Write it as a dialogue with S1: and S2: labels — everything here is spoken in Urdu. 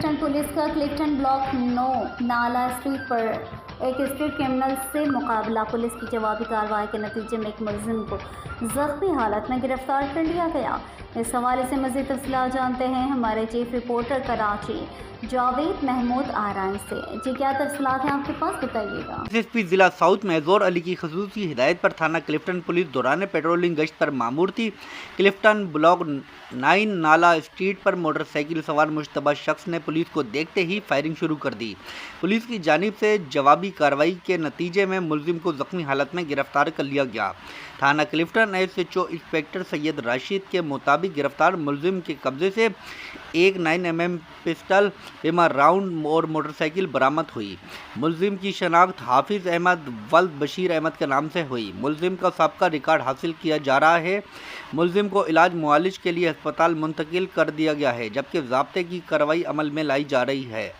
S1: کلفٹن پولیس کا کلفٹن بلاک 9 نالا اسٹریٹ پر ایک اسٹریٹ کرمنل سے مقابلہ۔ پولیس کی جوابی کارروائی کے نتیجے میں ایک ملزم کو زخمی حالت میں گرفتار کر لیا گیا۔ اس حوالے سے مزید تفصیلات جانتے ہیں ہمارے چیف رپورٹر کراچی جاوید محمود آرائن سے۔ جی کیا تفصیلات ہیں آپ کے پاس، بتائیے گا۔
S2: ایس پی ضلع ساؤتھ محظور علی کی خصوصی ہدایت پر تھانہ کلفٹن پولیس دوران پیٹرولنگ گشت پر مامور تھی۔ کلفٹن بلاک 9 نالا اسٹریٹ پر موٹر سائیکل سوار مشتبہ شخص نے پولیس کو دیکھتے ہی فائرنگ شروع کر دی۔ پولیس کی جانب سے جوابی کارروائی کے نتیجے میں ملزم کو زخمی حالت میں گرفتار کر لیا گیا۔ تھانہ کلفٹن SHO انسپکٹر سید راشد کے مطابق گرفتار ملزم کے قبضے سے ایک 9mm پسٹل، 5 راؤنڈ اور موٹر سائیکل برآمد ہوئی۔ ملزم کی شناخت حافظ احمد ولد بشیر احمد کے نام سے ہوئی۔ ملزم کا سابقہ ریکارڈ حاصل کیا جا رہا ہے۔ ملزم کو علاج معالج کے لیے ہسپتال منتقل کر دیا گیا ہے، جبکہ ضابطے کی کارروائی عمل میں لائی جا رہی ہے۔